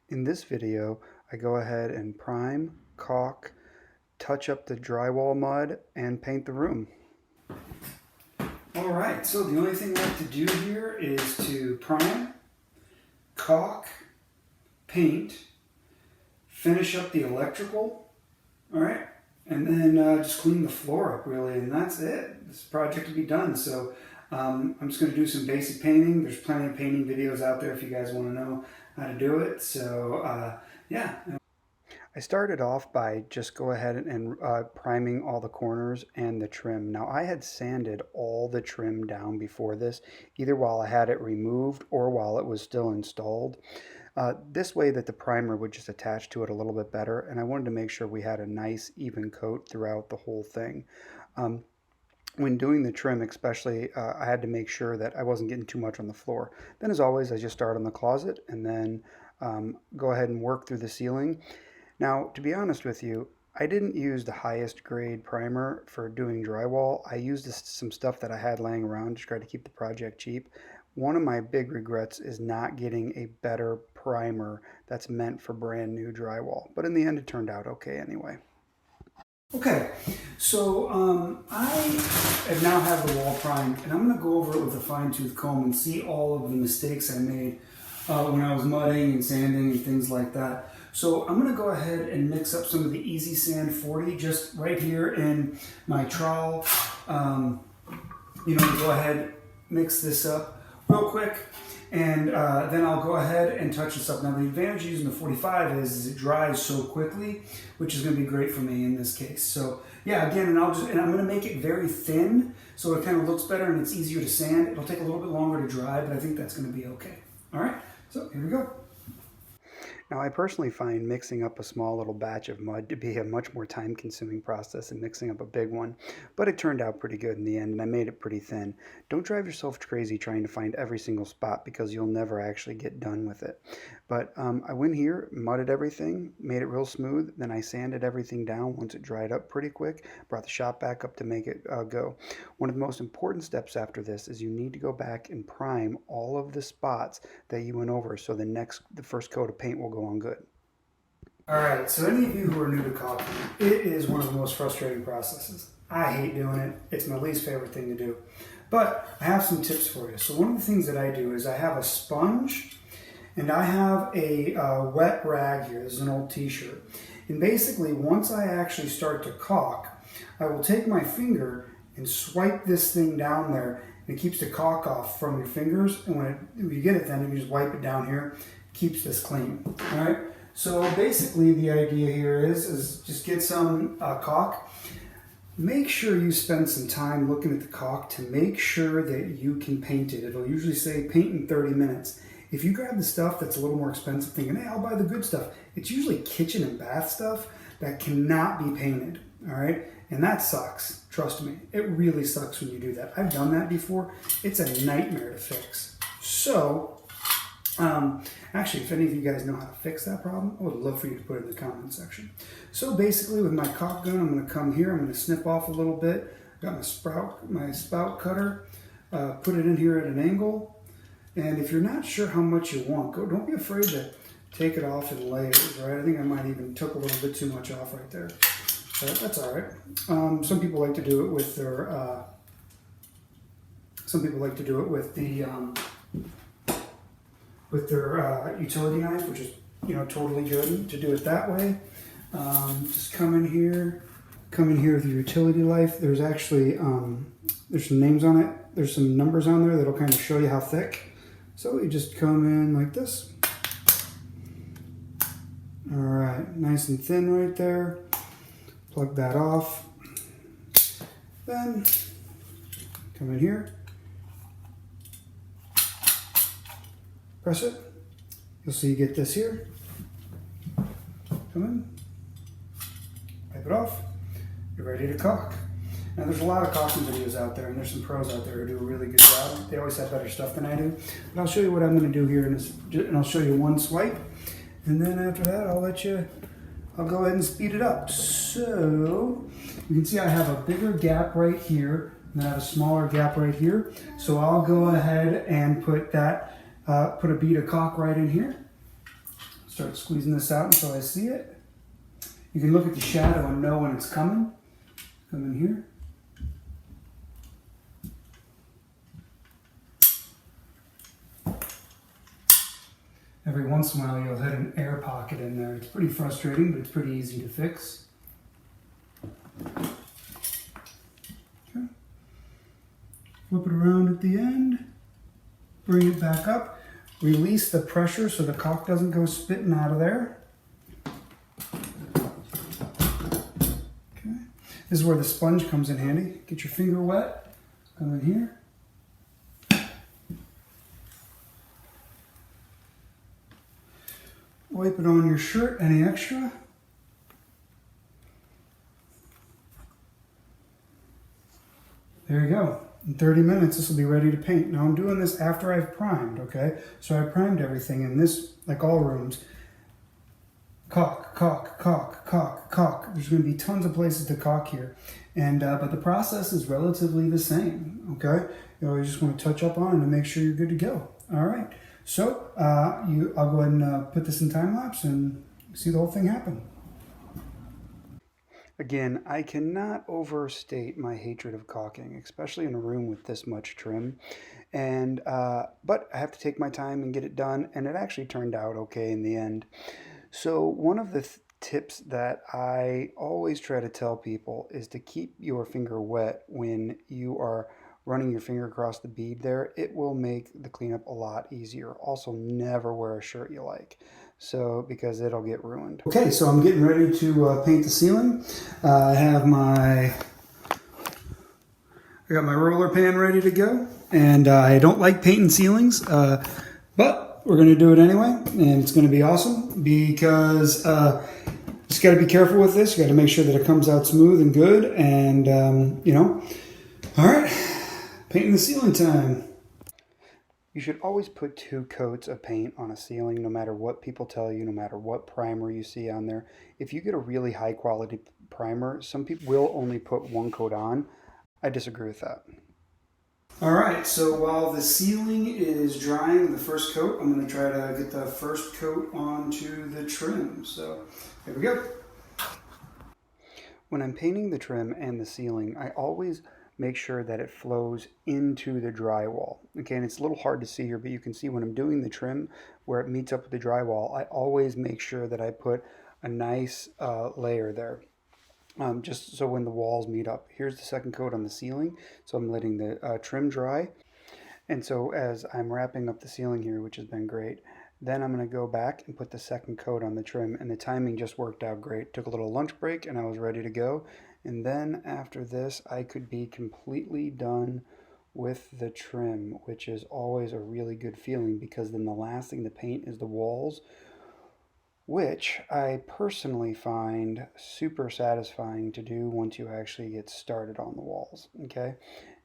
In this video, I go ahead and prime, caulk, touch up the drywall mud, and paint the room. Alright, so the only thing left to do here is to prime, caulk, paint, finish up the electrical, alright, and then just clean the floor up really, and that's it. This project will be done. So I'm just going to do some basic painting. There's plenty of painting videos out there if you guys want to know how to do it. So yeah. I started off by just go ahead and priming all the corners and the trim. Now I had sanded all the trim down before this, either while I had it removed or while it was still installed. This way that the primer would just attach to it a little bit better, and I wanted to make sure we had a nice even coat throughout the whole thing. When doing the trim especially, I had to make sure that I wasn't getting too much on the floor. Then as always, I just start on the closet and then go ahead and work through the ceiling. Now, to be honest with you, I didn't use the highest grade primer for doing drywall. I used some stuff that I had laying around to try to keep the project cheap. One of my big regrets is not getting a better primer that's meant for brand new drywall. But in the end, it turned out okay anyway. Okay, so I now have the wall primed, and I'm going to go over it with a fine-tooth comb and see all of the mistakes I made when I was mudding and sanding and things like that. So I'm going to go ahead and mix up some of the Easy Sand 40 just right here in my trowel. Go ahead, mix this up real quick, and then I'll go ahead and touch this up. Now the advantage of using the 45 is it dries so quickly, which is going to be great for me in this case. So yeah, again, and I'm going to make it very thin so it kind of looks better and it's easier to sand. It'll take a little bit longer to dry, but I think that's going to be okay. All right, so here we go. Now, I personally find mixing up a small little batch of mud to be a much more time-consuming process than mixing up a big one, but it turned out pretty good in the end, and I made it pretty thin. Don't drive yourself crazy trying to find every single spot because you'll never actually get done with it. But I went here, mudded everything, made it real smooth, then I sanded everything down once it dried up pretty quick, brought the shop back up to make it go. One of the most important steps after this is you need to go back and prime all of the spots that you went over so the first coat of paint will go on good. Alright, so any of you who are new to caulking, it is one of the most frustrating processes. I hate doing it. It's my least favorite thing to do. But I have some tips for you. So one of the things that I do is I have a sponge and I have a wet rag here. This is an old t-shirt. And basically, once I actually start to caulk, I will take my finger and swipe this thing down there, and it keeps the caulk off from your fingers. And when you get it, then you just wipe it down here. Keeps this clean. All right. So basically, the idea here is just get some caulk. Make sure you spend some time looking at the caulk to make sure that you can paint it. It'll usually say paint in 30 minutes. If you grab the stuff that's a little more expensive, thinking, hey, I'll buy the good stuff, it's usually kitchen and bath stuff that cannot be painted. All right. And that sucks. Trust me, it really sucks when you do that. I've done that before. It's a nightmare to fix. So, actually, if any of you guys know how to fix that problem, I would love for you to put it in the comment section. So basically, with my caulk gun, I'm going to come here. I'm going to snip off a little bit. Got my spout cutter. Put it in here at an angle. And if you're not sure how much you want, don't be afraid to take it off in layers. Right? I think I might even took a little bit too much off right there. But that's all right. Some people like to do it with their. Some people like to do it with the. With their utility knife, which is totally good to do it that way. Just come in here with your utility knife. There's actually there's some names on it. There's some numbers on there that'll kind of show you how thick. So you just come in like this. All right, nice and thin right there. Plug that off. Then come in here. Press it. You'll see you get this here. Come in. Wipe it off. You're ready to caulk. Now there's a lot of caulking videos out there, and there's some pros out there who do a really good job. They always have better stuff than I do. But I'll show you what I'm going to do here, and I'll show you one swipe. And then after that, I'll go ahead and speed it up. So you can see I have a bigger gap right here, and I have a smaller gap right here. So I'll go ahead and put a bead of caulk right in here. Start squeezing this out until I see it. You can look at the shadow and know when it's coming. Come in here. Every once in a while you'll hit an air pocket in there. It's pretty frustrating, but it's pretty easy to fix. Okay. Flip it around at the end. Bring it back up. Release the pressure so the caulk doesn't go spitting out of there. Okay. This is where the sponge comes in handy. Get your finger wet. Come in here. Wipe it on your shirt, any extra. There you go. In 30 minutes, this will be ready to paint. Now I'm doing this after I've primed, okay? So I primed everything in this, like all rooms. Caulk, caulk, caulk, caulk, caulk. There's going to be tons of places to caulk here. And but the process is relatively the same, okay? You just want to touch up on it and make sure you're good to go. All right. So I'll go ahead and put this in time lapse and see the whole thing happen. Again, I cannot overstate my hatred of caulking, especially in a room with this much trim. And but I have to take my time and get it done, and it actually turned out okay in the end. So one of the tips that I always try to tell people is to keep your finger wet when you are running your finger across the bead there. It will make the cleanup a lot easier. Also, never wear a shirt you like, so because it'll get ruined. Okay, so I'm getting ready to paint the ceiling. I got my roller pan ready to go, and I don't like painting ceilings, but we're going to do it anyway, and it's going to be awesome because just got to be careful with this. You got to make sure that it comes out smooth and good, and all right. Painting the ceiling time. You should always put 2 coats of paint on a ceiling, no matter what people tell you, no matter what primer you see on there. If you get a really high quality primer, some people will only put 1 coat on. I disagree with that. All right, so while the ceiling is drying the first coat, I'm going to try to get the first coat onto the trim. So here we go. When I'm painting the trim and the ceiling, I always make sure that it flows into the drywall. Okay, and it's a little hard to see here, but you can see when I'm doing the trim where it meets up with the drywall, I always make sure that I put a nice layer there. Just so when the walls meet up. Here's the second coat on the ceiling, so I'm letting the trim dry. And so as I'm wrapping up the ceiling here, which has been great, then I'm going to go back and put the second coat on the trim, and the timing just worked out great. Took a little lunch break and I was ready to go. And then after this, I could be completely done with the trim, which is always a really good feeling, because then the last thing to paint is the walls, which I personally find super satisfying to do once you actually get started on the walls. Okay,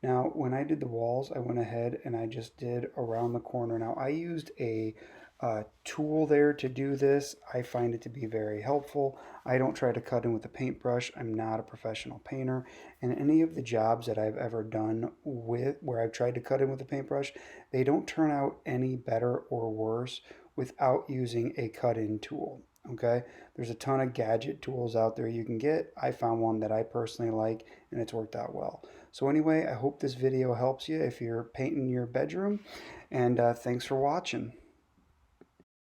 now when I did the walls, I went ahead and I just did around the corner. Now I used a tool there to do this. I find it to be very helpful. I don't try to cut in with a paintbrush. I'm not a professional painter, and any of the jobs that I've ever done where I've tried to cut in with a paintbrush, they don't turn out any better or worse without using a cut-in tool. Okay, there's a ton of gadget tools out there you can get. I found one that I personally like, and it's worked out well. So anyway, I hope this video helps you if you're painting your bedroom, and thanks for watching.